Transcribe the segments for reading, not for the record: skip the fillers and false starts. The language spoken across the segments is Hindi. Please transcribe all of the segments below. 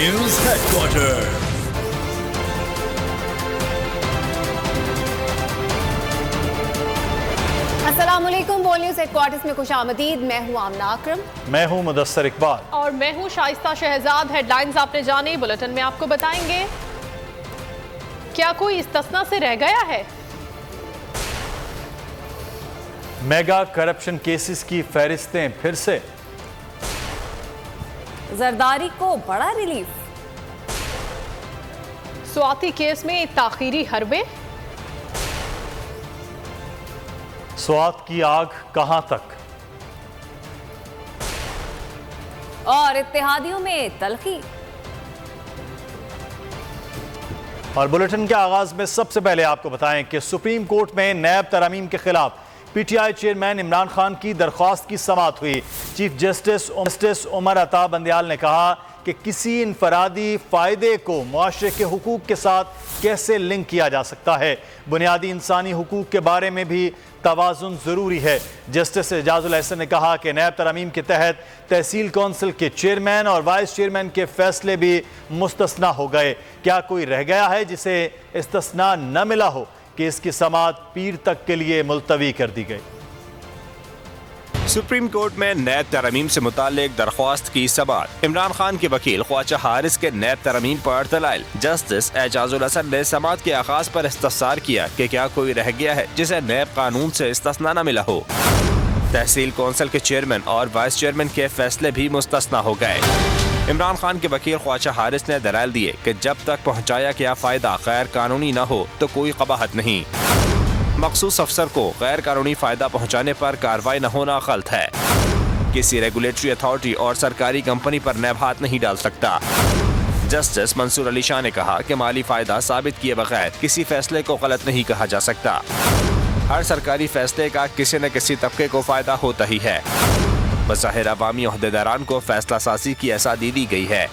News headquarter. अस्सलामुअलैकुम। बोल न्यूज हेडक्वार्टर्स में खुशामदीद। मैं हूं आमना अकरम। मैं हूं मुदस्सर इकबाल और मैं हूं शाइस्ता शहजाद। हेडलाइंस आपने जाने, बुलेटिन में आपको बताएंगे। क्या कोई इस्तिस्ना से रह गया है? मेगा करप्शन केसेस की फहरिस्तें फिर से। जरदारी को बड़ा रिलीफ। स्वाति केस में ताखीरी हरबे। स्वात की आग कहां तक। और इत्तेहादियों में तलखी। और बुलेटिन के आगाज में सबसे पहले आपको बताएं कि सुप्रीम कोर्ट में नैब तरमीम के खिलाफ पीटीआई चेयरमैन इमरान खान की दरख्वास्त की समाअत हुई। चीफ जस्टिस उमर अता बंदयाल ने कहा कि किसी इनफरादी फ़ायदे को मुआशरे के हुकूक के साथ कैसे लिंक किया जा सकता है। बुनियादी इंसानी हुकूक के बारे में भी तवाज़ुन ज़रूरी है। जस्टिस एजाजुल एहसन ने कहा कि नैब तरमीम के तहत तहसील कौंसिल के चेयरमैन और वाइस चेयरमैन के फैसले भी मुस्तस्ना हो गए। क्या कोई रह गया है जिसे इस्तिस्ना न मिला हो कि इसकी समाअत पीर तक के लिए मुलतवी कर दी गई। सुप्रीम कोर्ट में नैब तरमीम से मुतालिक दरख्वास्त की समाअत। इमरान खान के वकील ख्वाजा हारिस के नैब तरमीम पर दलाइल। जस्टिस एजाजुल हसन ने समाअत के आगाज पर इस्तफसार किया कि क्या कोई रह गया है जिसे नैब कानून से इस्तिस्ना न मिला हो। तहसील कौंसिल के चेयरमैन और वाइस चेयरमैन के फैसले भी मुस्तस्ना हो गए। इमरान खान के वकील ख्वाजा हारिस ने दलाइल दिए कि जब तक पहुँचाया गया फायदा गैर कानूनी न हो तो कोई कबाहत नहीं। मखसूस अफसर को गैर कानूनी फायदा पहुँचाने पर कार्रवाई न होना गलत है। किसी रेगुलेटरी अथॉरिटी और सरकारी कंपनी पर नैब हाथ नहीं डाल सकता। जस्टिस मंसूर अली शाह ने कहा कि माली फायदा साबित किए बगैर किसी फैसले को गलत नहीं कहा जा सकता। हर सरकारी फैसले का किसी न किसी तबके को फायदा होता ही है। बज़ाहिर अवामी ओहदेदारान को फैसला साजी की आज़ादी दी गई है।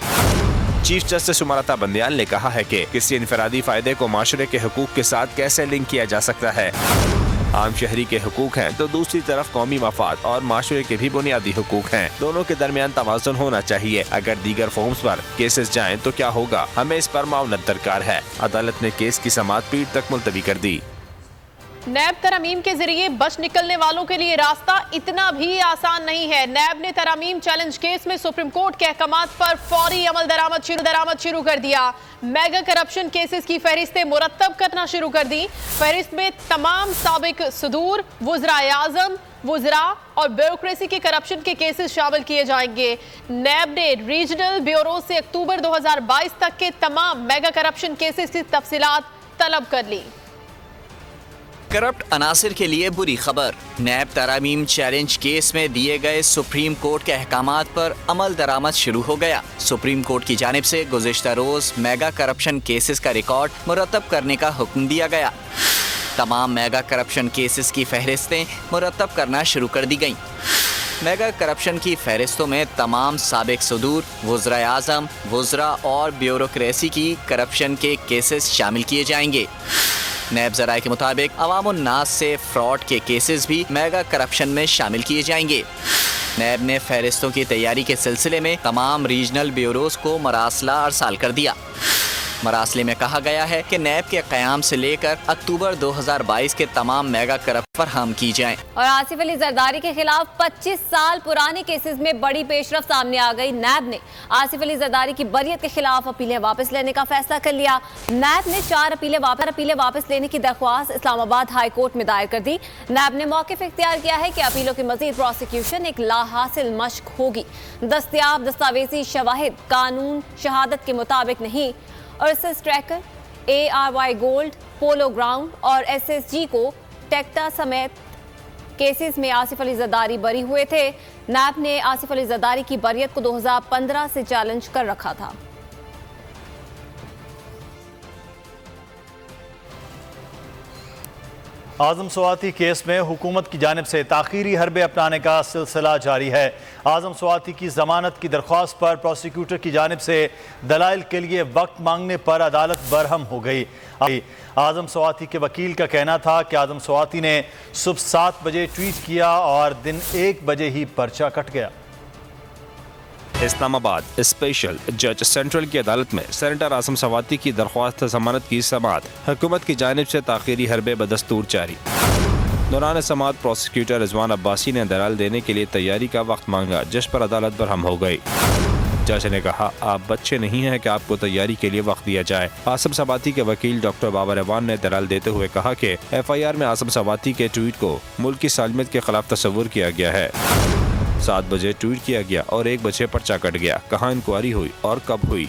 चीफ जस्टिस उमर अता बंदयाल ने कहा है कि किसी इनफरादी फायदे को माशरे के हुकूक के साथ कैसे लिंक किया जा सकता है। आम शहरी के हुकूक हैं तो दूसरी तरफ कौमी मफाद और माशरे के भी बुनियादी हुकूक हैं। दोनों के दरमियान तवाज़ुन होना चाहिए। अगर दीगर फॉर्म्स पर केसेस जाएं तो क्या होगा, हमें इस पर मावनत दरकार है। अदालत ने केस की समाअत पीर तक मुलतवी कर दी। नैब तरमीम के जरिए बच निकलने वालों के लिए रास्ता इतना भी आसान नहीं है। नैब ने तरमीम चैलेंज केस में सुप्रीम कोर्ट के अहकामात पर फौरी अमल दरामद शुरू कर दिया। मेगा करप्शन केसेस की फहरिस्तें मुरत्तब करना शुरू कर दी। फहरिस्त में तमाम साबिक सदूर, वुज़राए आज़म, वुज़रा और ब्यूरोक्रेसी के करप्शन के केसेस शामिल किए जाएंगे। नैब ने रीजनल ब्यूरो से अक्टूबर 2022 तक के तमाम मेगा करप्शन केसेस की तफसीलात तलब कर ली। करप्ट अनासिर के लिए बुरी खबर। नैब तरामीम चैलेंज केस में दिए गए सुप्रीम कोर्ट के अहकामात पर अमल दरामद शुरू हो गया। सुप्रीम कोर्ट की जानिब से गुज़िश्ता रोज मेगा करप्शन केसेस का रिकॉर्ड मुरतब करने का हुक्म दिया गया। तमाम मेगा करप्शन केसेस की फहरिस्तें मुरतब करना शुरू कर दी गईं। मेगा करप्शन की फहरिस्तों में तमाम साबिक सदूर, वुज़राए आज़म, वुज़रा और ब्यूरोक्रेसी की करप्शन के केसेस शामिल किए जाएंगे। नैब ज़राए के मुताबिक अवामुन्नास से फ्रॉड के केसेस भी मेगा करप्शन में शामिल किए जाएंगे। नैब ने फहरिस्तों की तैयारी के सिलसिले में तमाम रीजनल ब्यूरोज को मरासला अरसाल कर दिया। मरासले में कहा गया है कि नैब के क़याम से लेकर अक्टूबर 2022 के तमाम मेगा करप्शन फरहम की जाएं। और आसिफ अली जरदारी के खिलाफ 25 साल पुराने केसेस में बड़ी पेशरफ सामने आ गई। नैब ने आसिफ अली जरदारी की बरियत के खिलाफ अपीलें वापस लेने का फैसला कर लिया। नैब ने 4 अपीलें वापस लेने की दरख्वास्त इस्लामाबाद हाई कोर्ट में दायर कर दी। नैब ने मौक़िफ़ इख्तियार किया है कि अपीलों की मज़ीद प्रोसिक्यूशन एक लाहासिल मश्क होगी। दस्तयाब दस्तावेजी शवाहिद कानून शहादत के मुताबिक नहीं। और SS tracker, ARY gold, polo ground और SSG को टेक्टा समेत केसेस में आसिफ अली जरदारी बरी हुए थे। नैब ने आसिफ अली जरदारी की बरियत को 2015 से चैलेंज कर रखा था। आज़म स्वाति केस में हुकूमत की जानिब से ताख़ीरी हरबे अपनाने का सिलसिला जारी है। आज़म स्वाति की ज़मानत की दरख्वास्त पर प्रोसिक्यूटर की जानिब से दलाइल के लिए वक्त मांगने पर अदालत बरहम हो गई। आज़म स्वाति के वकील का कहना था कि आज़म स्वाति ने सुबह 7 बजे ट्वीट किया और दिन 1 बजे ही पर्चा कट गया। इस्लामाबाद स्पेशल जज सेंट्रल की अदालत में सेनेटर आसिम सवाती की दरख्वास्त जमानत की समाअत, हुकूमत की जानिब से ताखीरी हरबे बदस्तूर जारी। दौरान समाअत प्रोसिक्यूटर रिजवान अब्बासी ने दलाल देने के लिए तैयारी का वक्त मांगा, जिस पर अदालत बरहम हो गई। जज ने कहा, आप बच्चे नहीं हैं कि आपको तैयारी के लिए वक्त दिया जाए। आसिम सवाती के वकील डॉक्टर बाबर अवान ने दलाल देते हुए कहा कि FIR में आसिम सवाती के ट्वीट को मुल्क की सालमियत के खिलाफ तस्वुर किया गया है। 7 बजे ट्वीट किया गया और 1 बजे पर्चा कट गया। कहाँ इंक्वायरी हुई और कब हुई?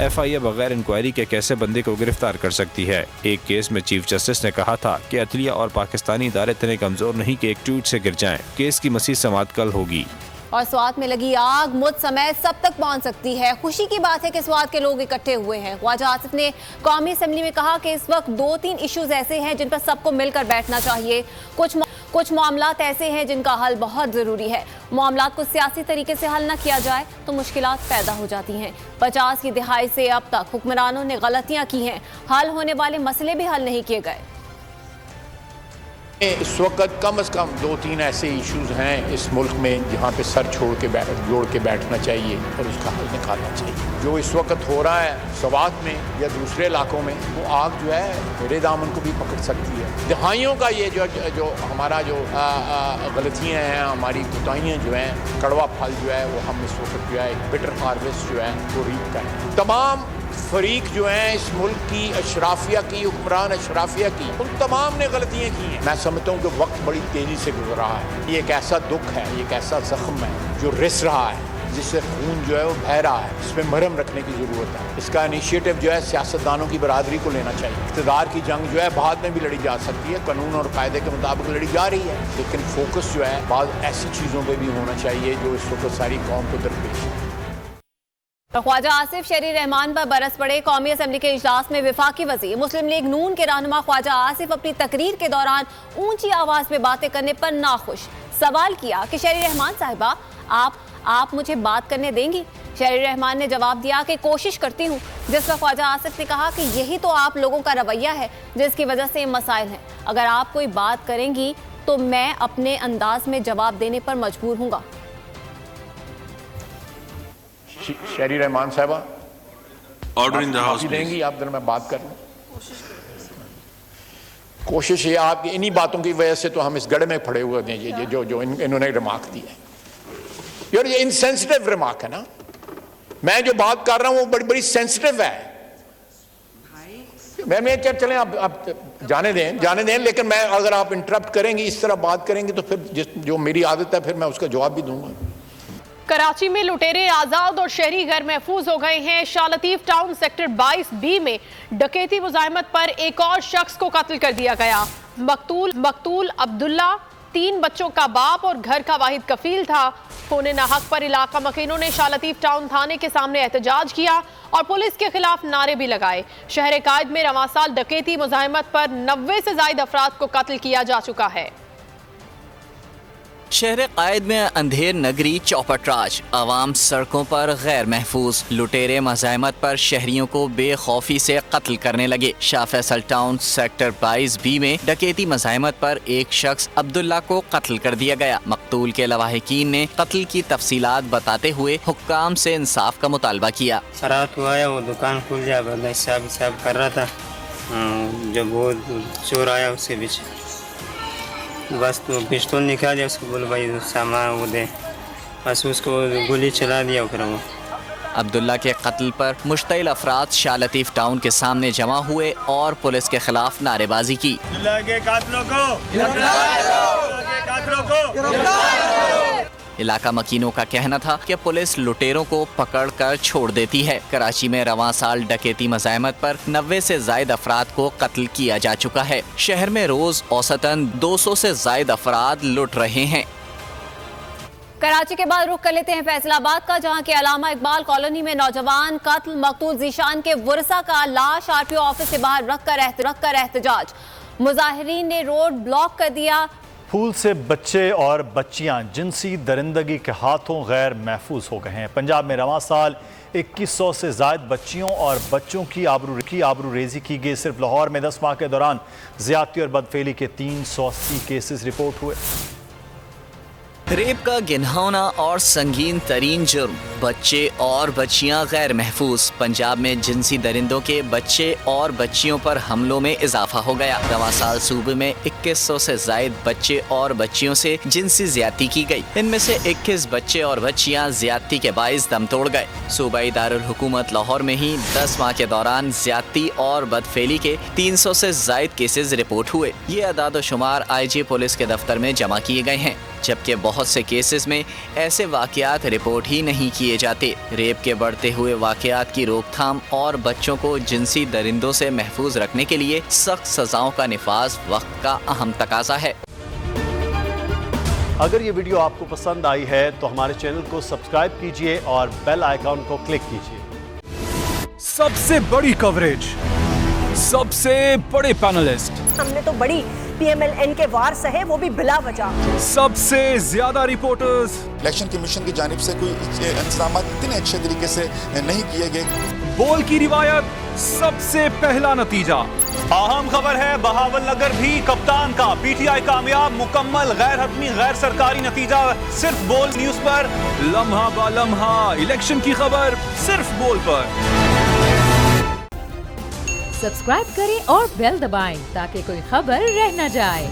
FIA बगैर इंक्वायरी के कैसे बंदे को गिरफ्तार कर सकती है? एक केस में चीफ जस्टिस ने कहा था कि अदलिया और पाकिस्तानी इदारे इतने कमजोर नहीं कि एक ट्वीट से गिर जाएं। केस की मज़ीद समाअत कल होगी। और स्वात में लगी आग मुझ समय सब तक पहुंच सकती है। खुशी की बात है कि स्वात के लोग इकट्ठे हुए हैं। ख्वाजा आसिफ ने कौमी असेंबली में कहा कि इस वक्त 2-3 इश्यूज ऐसे हैं जिन पर सबको मिलकर बैठना चाहिए। कुछ मामलात ऐसे हैं जिनका हल बहुत ज़रूरी है। मामलात को सियासी तरीके से हल न किया जाए तो मुश्किलात पैदा हो जाती हैं। 50 की दिहाई से अब तक हुक्मरानों ने गलतियां की हैं। हल होने वाले मसले भी हल नहीं किए गए। इस वक्त कम से कम 2-3 ऐसे इश्यूज हैं इस मुल्क में जहाँ पे सर जोड़ के बैठना चाहिए और उसका हल निकालना चाहिए। जो इस वक्त हो रहा है स्वात में या दूसरे इलाकों में, वो आग जो है मेरे दामन को भी पकड़ सकती है। दिहाइयों का ये जो हमारा जो गलतियाँ हैं, हमारी कोताहियाँ जो हैं, कड़वा फल जो है वो हम इस वक्त जो है बिटर हार्वेस्ट जो है वो रीप करें। तमाम फरीक जो हैं इस मुल्क की अशराफिया की, हुक्मरान अशराफिया की, उन तमाम ने गलतियाँ की हैं। मैं समझता हूँ कि वक्त बड़ी तेज़ी से गुजर रहा है। ये एक ऐसा दुख है, ये एक ऐसा जख्म है जो रिस रहा है, जिससे खून जो है वो बह रहा है। इस पर मरहम रखने की ज़रूरत है। इसका इनिशिएटिव जो है सियासतदानों की बरादरी को लेना चाहिए। इक़्तिदार की जंग जो है बाद में भी लड़ी जा सकती है, कानून और कायदे के मुताबिक लड़ी जा रही है, लेकिन फोकस जो है बाद ऐसी चीज़ों पर भी होना चाहिए जो इस वक्त सारी कौम को दरपेश है। ख्वाजा आसिफ शहरी रहमान पर बरस पड़े। कौमी असेंबली के इजलास में वफाकी वज़ीर मुस्लिम लीग नून के रहनुमा ख्वाजा आसिफ अपनी तकरीर के दौरान ऊंची आवाज़ में बातें करने पर नाखुश। सवाल किया कि शहरी रहमान साहिबा, आप मुझे बात करने देंगी? शहरी रहमान ने जवाब दिया कि कोशिश करती हूँ, जिस पर ख्वाजा आसिफ ने कहा कि यही तो आप लोगों का रवैया है जिसकी वजह से ये मसाइल हैं। अगर आप कोई बात करेंगी तो मैं अपने अंदाज में जवाब देने पर मजबूर हूँगा। शहरी रहमान साहबा, ऑर्डर इन द हाउस देंगी आप? मैं बात कर लूं। कोशिश ये आपकी इन्हीं बातों की वजह से तो हम इस गढ़ में पड़े हुए हैं। जो इन्होंने रिमार्क दी है यार, ये इनसेंसिटिव रिमार्क है ना। मैं जो बात कर रहा हूं वो बड़ी बड़ी सेंसिटिव है। मैं चलें आप जाने दें, लेकिन मैं अगर आप इंटरप्ट करेंगी, इस तरह बात करेंगी, तो फिर जो मेरी आदत है फिर मैं उसका जवाब भी दूंगा। कराची में लुटेरे आजाद और शहरी घर महफूज हो गए हैं। Shah Latif town sector 22B में डकैती मुजाहिमत पर एक और शख्स को कत्ल कर दिया गया। मकतूल अब्दुल्ला 3 बच्चों का बाप और घर का वाहिद कफील था। खून नाहक पर इलाका मकीनों ने शाह लतीफ टाउन थाने के सामने एहतजाज किया और पुलिस के खिलाफ नारे भी लगाए। शहर कायद में रवां साल डकैती मुजाहिमत पर 90 से ज्यादा अफराद को कत्ल किया जा चुका है। शहर कायद में अंधेर नगरी चौपट राज, आवाम सड़कों पर गैर महफूज। लुटेरे मज़ाहमत पर शहरियों को बेखौफी से कत्ल करने लगे। Shah Faisal town sector 22B में डकैती मज़ाहमत पर एक शख्स अब्दुल्ला को कत्ल कर दिया गया। मकतूल के लवाहिकीन ने कत्ल की तफसीलात बताते हुए हुक्काम से इंसाफ का मुतालबा किया। रात को आया, वो दुकान खुल जाए, हिसाब कर रहा था, जब वो चोर आया उसके पीछे बस तो पिस्तौल निकाल दिया, उसको बोल भाई सामान वो दे, बस उसको गोली चला दिया। फिर वो अब्दुल्ला के कत्ल पर मुश्तइल अफराद शाह लतीफ टाउन के सामने जमा हुए और पुलिस के खिलाफ नारेबाजी की। इलाका मकीनों का कहना था कि पुलिस लुटेरों को पकड़कर छोड़ देती है। कराची में रवां साल डकैती मज़ाहमत पर 90 से ज़ायद अफराद को कत्ल किया जा चुका है। शहर में रोज औसतन 200 से ज़ायद अफराद लुट रहे हैं। कराची के बाद रुख कर लेते हैं फैसलाबाद का, जहां के अलामा इकबाल कॉलोनी में नौजवान कत्ल। मकतूल जीशान के वरसा का लाश RTO ऑफिस से बाहर रखकर एहतजाज। मुजाहिरीन ने रोड ब्लॉक कर दिया। फूल से बच्चे और बच्चियां जिनसी दरिंदगी के हाथों गैर महफूज हो गए हैं। पंजाब में रवां साल 2100 से ज़ायद बच्चियों और बच्चों की आबरू रेजी की गई। सिर्फ लाहौर में 10 माह के दौरान ज़्यादती और बदफेली के 380 केसेस रिपोर्ट हुए। रेप का घिनौना और संगीन तरीन जुर्म, बच्चे और बच्चियां गैर महफूज। पंजाब में जिनसी दरिंदों के बच्चे और बच्चियों पर हमलों में इजाफा हो गया। रवां साल सूबे में 2100 से जायद बच्चे और बच्चियों से जिनसी ज्यादती की गई। इनमें से 21 बच्चे और बच्चियां ज्यादती के बाइस दम तोड़ गए। सूबाई दारुल हुकूमत लाहौर में ही 10 माह के दौरान ज्यादती और बदफेली के 300 से जायद केसेस रिपोर्ट हुए। ये अदाद-ओ-शुमार IG पुलिस के दफ्तर में जमा किए गए हैं, जबकि बहुत से केसेस में ऐसे वाकयात रिपोर्ट ही नहीं किए जाते। रेप के बढ़ते हुए वाकयात की रोकथाम और बच्चों को जिनसी दरिंदों से महफूज रखने के लिए सख्त सजाओं का निफाज वक्त का अहम तकाजा है। अगर ये वीडियो आपको पसंद आई है तो हमारे चैनल को सब्सक्राइब कीजिए और बेल आइकॉन को क्लिक कीजिए। सबसे बड़ी कवरेज, सबसे बड़े पैनलिस्ट, हमने तो बड़ी PMLN के वार सहे, वो भी बिला वजह। सबसे ज्यादा रिपोर्टर्स। इलेक्शन कमीशन की जानिब से कोई इंतजाम इतने अच्छे तरीके से नहीं किए गए। बोल की रिवायत, सबसे पहला नतीजा। अहम खबर है बहावल नगर भी कप्तान का, PTI कामयाब, मुकम्मल गैर हतमी गैर सरकारी नतीजा सिर्फ बोल न्यूज पर। लम्हा बा लम्हा इलेक्शन की खबर सिर्फ बोल पर। सब्सक्राइब करें और बेल दबाएं ताकि कोई खबर रह न जाए।